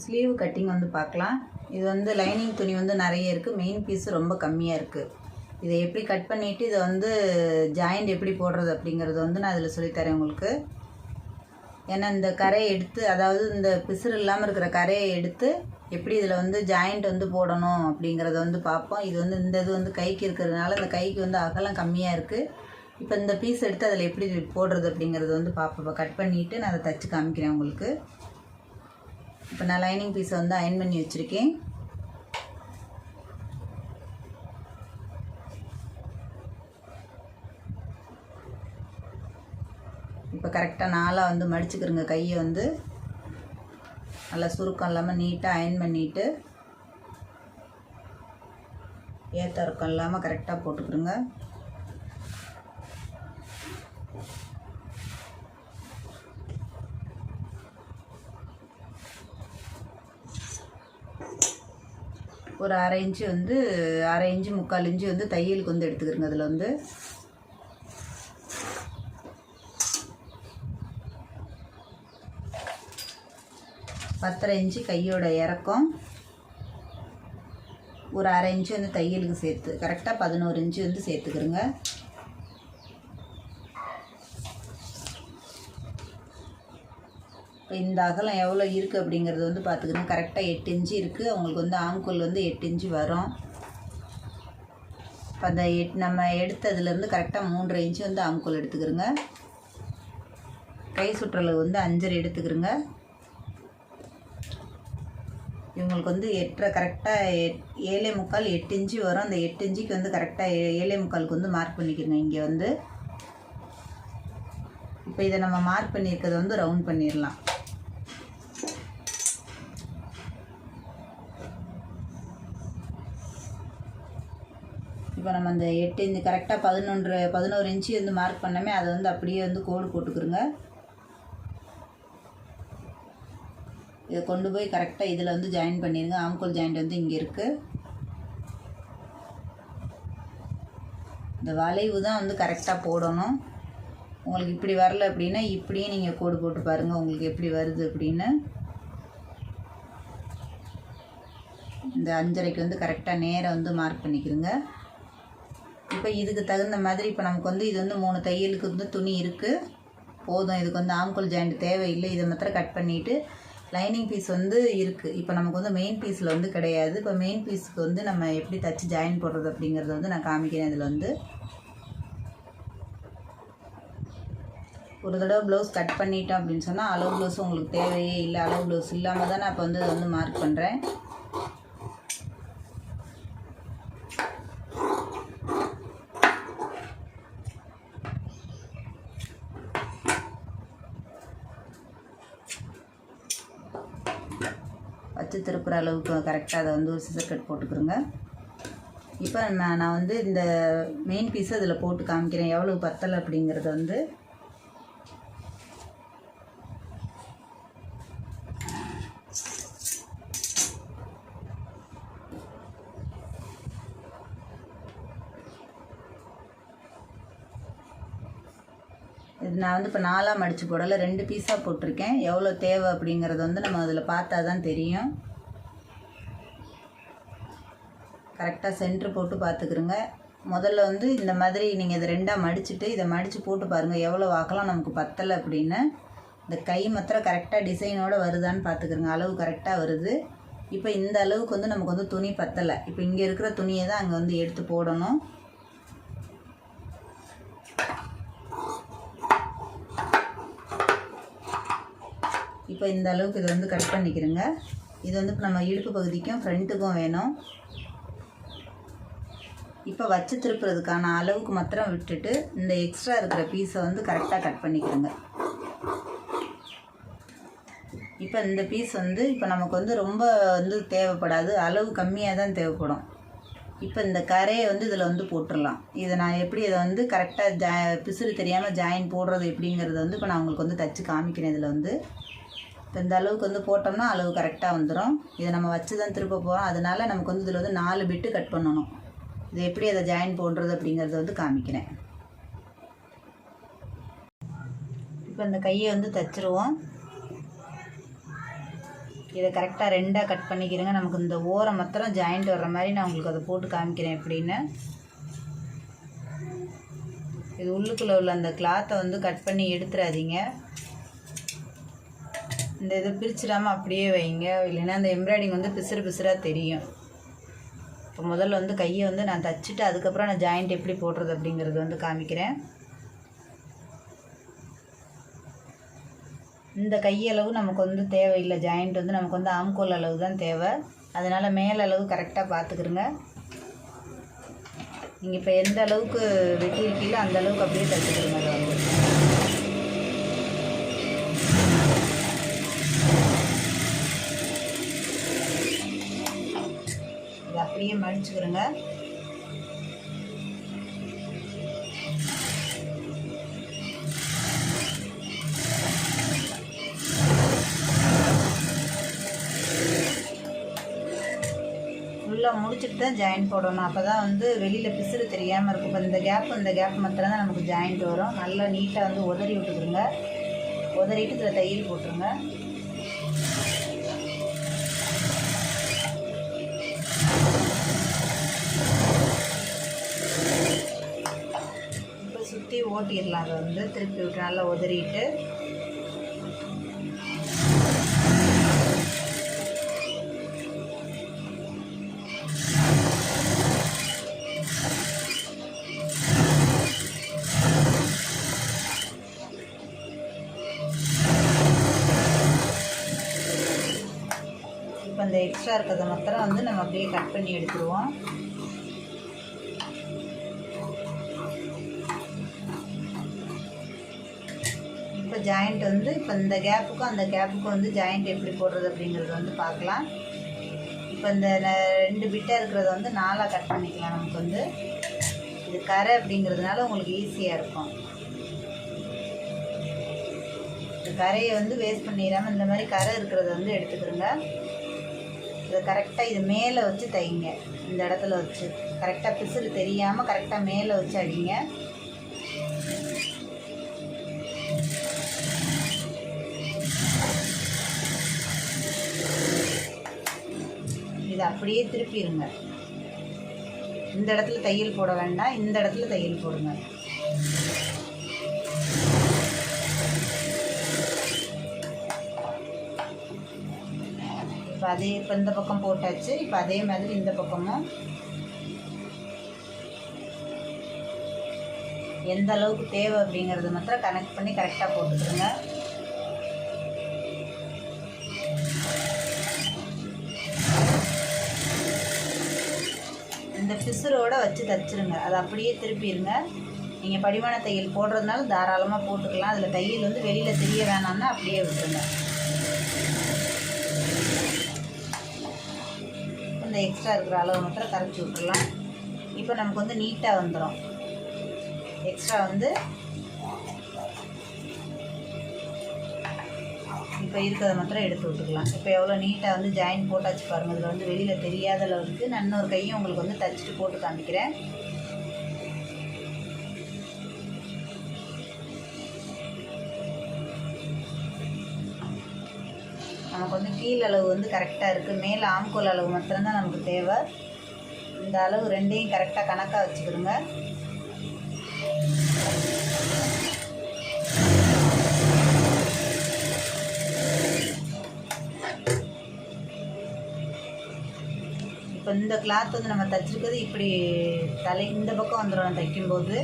Sleeve cutting வந்து பார்க்கலாம். இது வந்து லைனிங் துணி வந்து நிறைய இருக்குது, மெயின் பீஸ் ரொம்ப கம்மியாக இருக்குது. இதை எப்படி கட் பண்ணிவிட்டு இதை வந்து ஜாயிண்ட் எப்படி போடுறது அப்படிங்கிறது வந்து நான் இதில் சொல்லித்தரேன் உங்களுக்கு. ஏன்னா இந்த கரையை எடுத்து, அதாவது இந்த பிசுறு இல்லாமல் இருக்கிற கரையை எடுத்து எப்படி இதில் வந்து ஜாயிண்ட் வந்து போடணும் அப்படிங்கிறத வந்து பார்ப்போம். இது வந்து இந்த இது வந்து கைக்கு இருக்கிறதுனால இந்த கைக்கு வந்து அகலம் கம்மியாக இருக்குது. இப்போ இந்த பீஸ் எடுத்து அதில் எப்படி போடுறது அப்படிங்கிறது வந்து பார்ப்போம். இப்போ கட் பண்ணிவிட்டு நான் அதை தைச்சி காமிக்கிறேன் உங்களுக்கு. இப்போ நான் லைனிங் பீஸை வந்து அயன் பண்ணி வச்சுருக்கேன். இப்போ கரெக்டாக நாளாக வந்து மடிச்சுக்கிறங்க. கையை வந்து நல்லா சுருக்கம் இல்லாமல் நீட்டாக அயன் பண்ணிவிட்டு ஏற்ற இறக்கம் இல்லாமல் கரெக்டாக போட்டுக்கிறோங்க. ஒரு அரை இன்ச்சு வந்து 1/2 இன்ச்சு 3/4 இன்ச்சு வந்து தையலுக்கு வந்து எடுத்துக்கிறோங்க. அதில் வந்து பத்தரை இன்ச்சு கையோட இறக்கம், ஒரு அரை இன்ச்சு வந்து தையலுக்கு சேர்த்து கரெக்டாக 11 இன்ச்சு வந்து சேர்த்துக்கிறோங்க. இப்போ இந்த அகலம் எவ்வளோ இருக்குது அப்படிங்கிறது வந்து பார்த்துக்கிறோங்க. கரெக்டாக 8 இன்ச்சு இருக்குது. அவங்களுக்கு வந்து ஆம்கோல் வந்து 8 இன்ச்சு வரும். இப்போ அந்த நம்ம எடுத்ததுலேருந்து கரெக்டாக 3.5 இன்ச்சு வந்து ஆம்கோல் எடுத்துக்கிறோங்க. கை சுற்றளவு வந்து 5.5 எடுத்துக்கிறோங்க. இவங்களுக்கு வந்து 8.5 கரெக்டாக 7.75 8 இன்ச்சு வரும். அந்த 8 இன்ச்சுக்கு வந்து கரெக்டாக 7.75க்கு வந்து மார்க் பண்ணிக்கிறோங்க. இங்கே வந்து இப்போ இதை நம்ம மார்க் பண்ணியிருக்கிறத வந்து ரவுண்ட் பண்ணிடலாம். இப்போ நம்ம அந்த 8 இன்ச்சு கரெக்டாக 11 இன்ச்சு வந்து மார்க் பண்ணாமே அதை வந்து அப்படியே வந்து கோடு போட்டுக்கிறோங்க. இதை கொண்டு போய் கரெக்டாக இதில் வந்து ஜாயின் பண்ணிடுங்க. ஆம்கோல் ஜாயிண்ட் வந்து இங்கே இருக்குது. இந்த வளைவு தான் வந்து கரெக்டாக போடணும். உங்களுக்கு இப்படி வரல அப்படின்னா இப்படியே நீங்கள் கோடு போட்டு பாருங்கள் உங்களுக்கு எப்படி வருது அப்படின்னு. இந்த 5.5க்கு வந்து கரெக்டாக நேராக வந்து மார்க் பண்ணிக்கிறோங்க. இப்போ இதுக்கு தகுந்த மாதிரி இப்போ நமக்கு வந்து இது வந்து 3 தையலுக்கு வந்து துணி இருக்குது, போதும். இதுக்கு வந்து ஆம்கோல் ஜாயிண்ட் தேவையில்லை. இதை மாத்திரம் கட் பண்ணிவிட்டு லைனிங் பீஸ் வந்து இருக்குது. இப்போ நமக்கு வந்து மெயின் பீஸில் வந்து கிடையாது. இப்போ மெயின் பீஸுக்கு வந்து நம்ம எப்படி தைச்சி ஜாயின் போடுறது அப்படிங்கிறத வந்து நான் காமிக்கிறேன். இதில் வந்து ஒரு தடவை ப்ளவுஸ் கட் பண்ணிட்டோம் அப்படின்னு சொன்னால் அளவு ப்ளவுஸ் உங்களுக்கு தேவையே இல்லை. அளவு ப்ளவுஸ் இல்லாமல் தான் நான் இப்போ வந்து இதை வந்து மார்க் பண்ணுறேன். வச்சு திருப்புற அளவுக்கு கரெக்டாக அதை வந்து ஒரு சிசர் கட் போட்டுக்கிறோங்க. இப்போ நான் வந்து இந்த மெயின் பீஸை இதில் போட்டு காமிக்கிறேன் எவ்வளோ பத்தலை அப்படிங்கிறத வந்து. இது நான் வந்து இப்போ 4ஆக மடித்து போடலை, 2 பீஸாக போட்டிருக்கேன். எவ்வளோ தேவை அப்படிங்கிறது வந்து நம்ம அதில் பார்த்தா தான் தெரியும். கரெக்டாக சென்ட்ரு போட்டு பார்த்துக்குறோங்க. முதல்ல வந்து இந்த மாதிரி நீங்கள் இதை 2ஆக மடிச்சுட்டு இதை மடித்து போட்டு பாருங்கள் எவ்வளோ வாக்கலாம் நமக்கு பத்தலை அப்படின்னு. இந்த கை மாத்திரம் கரெக்டாக டிசைனோடு வருதான்னு பார்த்துக்குறோங்க. அளவு கரெக்டாக வருது. இப்போ இந்த அளவுக்கு வந்து நமக்கு வந்து துணி பத்தலை. இப்போ இங்கே இருக்கிற துணியை தான் அங்கே வந்து எடுத்து போடணும். இப்போ இந்த அளவுக்கு இதை வந்து கட் பண்ணிக்கிறோங்க. இது வந்து இப்போ நம்ம இடுப்பு பகுதிக்கும் ஃப்ரண்ட்டுக்கும் வேணும். இப்போ வச்சு திருப்புறதுக்கான அளவுக்கு மாத்திரம் விட்டுட்டு இந்த எக்ஸ்ட்ரா இருக்கிற பீஸை வந்து கரெக்டாக கட் பண்ணிக்கிறோங்க. இப்போ இந்த பீஸ் வந்து இப்போ நமக்கு வந்து ரொம்ப வந்து தேவைப்படாது, அளவு கம்மியாக தான் தேவைப்படும். இப்போ இந்த கரையை வந்து இதில் வந்து போட்டுடலாம். இதை நான் எப்படி இதை வந்து கரெக்டாக பிசுறு தெரியாமல் ஜாயின் போடுறது எப்படிங்கிறத வந்து இப்போ நான் உங்களுக்கு வந்து தைச்சி காமிக்கிறேன். இதில் வந்து இப்போ இந்த அளவுக்கு வந்து போட்டோம்னா அளவு கரெக்டாக வந்துடும். இதை நம்ம வச்சு தான் திருப்ப போகிறோம். அதனால் நமக்கு வந்து இதில் வந்து 4 பிட்டு கட் பண்ணணும். இதை எப்படி அதை ஜாயின் போடுறது அப்படிங்கிறத வந்து காமிக்கிறேன். இப்போ இந்த கையை வந்து தைச்சிருவோம். இதை கரெக்டாக ரெண்டாக கட் பண்ணிக்கிறேங்க. நமக்கு இந்த ஓரம் மாத்திரம் ஜாயிண்ட் வர்ற மாதிரி நான் உங்களுக்கு அதை போட்டு காமிக்கிறேன் எப்படின்னு. இது உள்ளுக்குள்ளே உள்ள அந்த கிளாத்தை வந்து கட் பண்ணி எடுத்துடாதீங்க. இந்த இதை பிரிச்சிடாமல் அப்படியே வைங்க, இல்லைன்னா அந்த எம்ப்ராய்டிங் வந்து பிசுறாக தெரியும். இப்போ முதல்ல வந்து கையை வந்து நான் தச்சுட்டு அதுக்கப்புறம் நான் ஜாயிண்ட் எப்படி போடுறது அப்படிங்கிறது வந்து காமிக்கிறேன். இந்த கையளவு நமக்கு வந்து தேவையில்லை, ஜாயிண்ட் வந்து நமக்கு வந்து ஆம்கோல் அளவு தான் தேவை. அதனால் மேலளவு கரெக்டாக பார்த்துக்கிருங்க. நீங்கள் இப்போ எந்த அளவுக்கு வெட்டியிருக்கீங்களோ அந்த அளவுக்கு அப்படியே தச்சுக்கிருங்க. அதை வந்து இதை அப்படியே மடிச்சுக்கிறோங்க. ஃபுல்லாக முடிச்சுட்டு தான் ஜாயிண்ட் போடணும். அப்போ தான் வந்து வெளியில் பிசுறு தெரியாமல் இருக்கும். இப்போ இந்த கேப் மாத்திரம் தான் நமக்கு ஜாயிண்ட் வரும். நல்லா நீட்டாக வந்து உதறி விட்டுக்குருங்க. உதறிட்டு இதில் தையல் போட்டுருங்க. இப்போ சுற்றி ஓட்டிடலாம். அதை வந்து திருப்பி விட்டு நல்லா உதறிட்டு அந்த எக்ஸ்ட்ரா இருக்கிறத மாத்திரம் வந்து நம்ம அப்படியே கட் பண்ணி எடுத்துருவோம். இப்போ ஜாயிண்ட் வந்து இப்போ இந்த கேப்புக்கும் அந்த கேப்புக்கும் வந்து ஜாயிண்ட் எப்படி போடுறது அப்படிங்கிறத வந்து பார்க்கலாம். இப்போ இந்த 2 பிட்டாக இருக்கிறத வந்து 4ஆக கட் பண்ணிக்கலாம். நமக்கு வந்து இது கரை அப்படிங்கிறதுனால உங்களுக்கு ஈஸியாக இருக்கும். இந்த கரையை வந்து வேஸ்ட் பண்ணிடாமல் இந்த மாதிரி கரை இருக்கிறத வந்து எடுத்துக்கிறோங்க. இதை கரெக்டாக இது மேலே வச்சு தைங்க. இந்த இடத்துல வச்சு கரெக்டாக பிசுறு தெரியாமல் கரெக்டாக மேலே வச்சு அடிங்க. இதை அப்படியே திருப்பிடுங்க. இந்த இடத்துல தையல் போட வேண்டாம், இந்த இடத்துல தையல் போடுங்க. இப்போ இந்த பக்கம் போட்டாச்சு. இப்போ அதே மாதிரி இந்த பக்கமும் எந்த அளவுக்கு தேவை அப்படிங்கிறது மாத்திரம் கனெக்ட் பண்ணி கரெக்டாக போட்டுக்கிறோங்க. இந்த பிசுரோடு வச்சு தச்சுருங்க. அதை அப்படியே திருப்பிடுங்க. நீங்கள் படிமான தையல் போடுறதுனால தாராளமாக போட்டுக்கலாம். அதில் தையல் வந்து வெளியில் தெரிய வேணாம்னா அப்படியே விட்டுருங்க. இந்த எக்ஸ்ட்ரா இருக்கிற அளவு மாத்திரம் கரைச்சி விட்டுடலாம். இப்போ நமக்கு வந்து நீட்டாக வந்துடும். எக்ஸ்ட்ரா வந்து இப்போ இருக்கிறத மாத்திரம் எடுத்து விட்டுக்கலாம். இப்போ எவ்வளோ நீட்டாக வந்து ஜாயின் போட்டாச்சு பாருங்கள். இதில் வந்து வெளியில் தெரியாத அளவுக்கு நான் இன்னொரு கையும் உங்களுக்கு வந்து தச்சுட்டு போட்டு காமிக்கிறேன். நமக்கு வந்து கீழ் அளவு வந்து கரெக்டாக இருக்குது. மேலே ஆம்கோல் அளவு மாத்திரம்தான் நமக்கு தேவை. இந்த அளவு ரெண்டையும் கரெக்டாக கணக்காக வச்சுக்கிடுங்க. இப்போ இந்த கிளாத் வந்து நம்ம தைச்சிருக்கிறது இப்படி இந்த பக்கம் வந்துடும் தைக்கும்போது.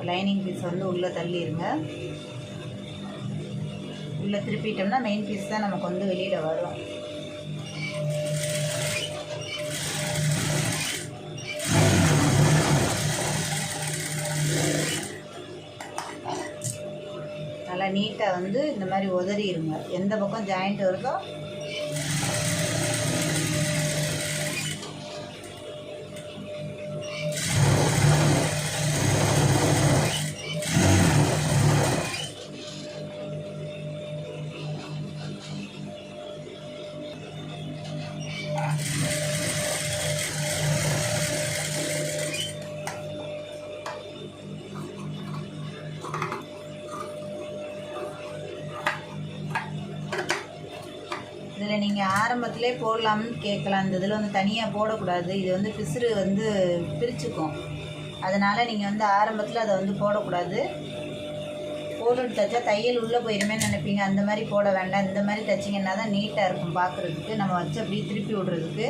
லைனிங் பீஸ் வந்து உள்ளே தள்ளிடுங்க. உள்ளே திருப்பிட்டோம்னா மெயின் பீஸ் தான் நமக்கு வந்து வெளியில் வரும். நல்லா நீட்டாக வந்து இந்த மாதிரி உதறிடுங்க. எந்த பக்கம் ஜாயிண்ட் வருதோ இதில் நீங்கள் ஆரம்பத்திலே போடலாம்னு கேட்கலாம். இந்த இதில் வந்து தனியாக போடக்கூடாது, இது வந்து பிசுறு வந்து பிரிச்சுக்கும். அதனால் நீங்கள் வந்து ஆரம்பத்தில் அதை வந்து போடக்கூடாது. போட்டுட்டு தைச்சா தையல் உள்ளே போயிருமேன்னு நினைப்பீங்க. அந்த மாதிரி போட வேண்டாம். இந்த மாதிரி தைச்சிங்கன்னா தான் நீட்டாக இருக்கும் பார்க்குறதுக்கு. நம்ம வச்சு அப்படியே திருப்பி விடுறதுக்கு.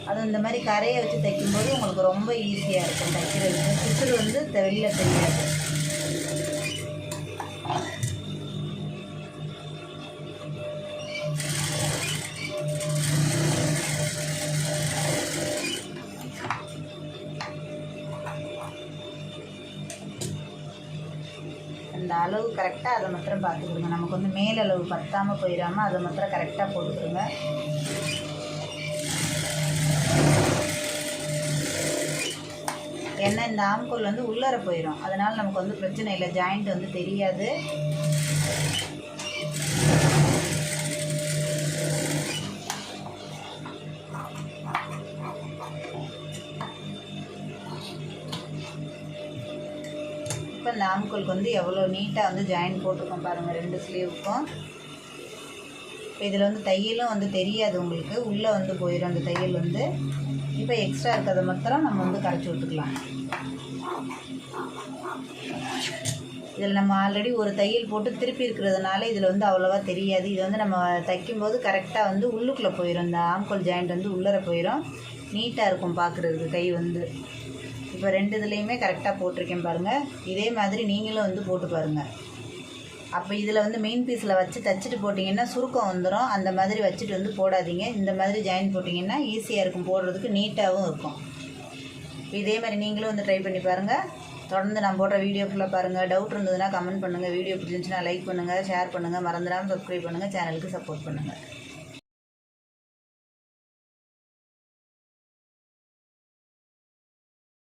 அது இந்த மாதிரி கரையை வச்சு தைக்கும்போது உங்களுக்கு ரொம்ப ஈஸியாக இருக்கும் தைக்கிறதுக்கு. பிசுறு வந்து வெளியில் தெரியாது. அந்த அளவு கரெக்டாக அதை மாத்திரம் பார்த்துக்கிடுங்க. நமக்கு வந்து மேலளவு பத்தாமல் போயிடாமல் அதை மாத்திரம் கரெக்டாக போட்டுக்கிடுங்க. ஏன்னா இந்த ஆம்கோல் வந்து உள்ளர போயிடும். அதனால் நமக்கு வந்து பிரச்சனை இல்லை, ஜாயிண்ட் வந்து தெரியாது. இப்போ இந்த ஆம்கோலுக்கு வந்து எவ்வளோ நீட்டாக வந்து ஜாயின் போட்டிருக்கோம் பாருங்கள், 2 ஸ்லீவுக்கும். இப்போ இதில் வந்து தையலும் வந்து தெரியாது உங்களுக்கு, உள்ளே வந்து போயிடும் அந்த தையல் வந்து. இப்போ எக்ஸ்ட்ரா இருக்கிறத மாத்திரம் நம்ம வந்து கரைச்சி விட்டுக்கலாம். இதில் நம்ம ஆல்ரெடி ஒரு தையல் போட்டு திருப்பி இருக்கிறதுனால இதில் வந்து அவ்வளோவா தெரியாது. இது வந்து நம்ம தைக்கும்போது கரெக்டாக வந்து உள்ளுக்குள்ளே போயிடும். இந்த ஆம்கோல் ஜாயிண்ட் வந்து உள்ளர போயிடும். நீட்டாக இருக்கும் பார்க்குறதுக்கு கை வந்து. இப்போ 2 இதுலேயுமே கரெக்டாக போட்டிருக்கேன் பாருங்கள். இதே மாதிரி நீங்களும் வந்து போட்டு பாருங்கள். அப்போ இதில் வந்து மெயின் பீஸில் வச்சு தைச்சிட்டு போட்டிங்கன்னா சுருக்கம் வந்துடும். அந்த மாதிரி வச்சுட்டு வந்து போடாதீங்க. இந்த மாதிரி ஜாயின் போட்டிங்கன்னா ஈஸியாக இருக்கும், போடுறதுக்கு நீட்டாகவும் இருக்கும். இதே மாதிரி நீங்களும் வந்து ட்ரை பண்ணி பாருங்கள். தொடர்ந்து நான் போடுற வீடியோ ஃபுல்லாக பாருங்கள். டவுட் இருந்ததுன்னா கமெண்ட் பண்ணுங்கள். வீடியோ பிடிச்சிருந்துச்சுன்னா லைக் பண்ணுங்கள், ஷேர் பண்ணுங்கள். மறந்துடாமல் சப்ஸ்கிரைப் பண்ணுங்கள், சேனலுக்கு சப்போர்ட் பண்ணுங்கள்.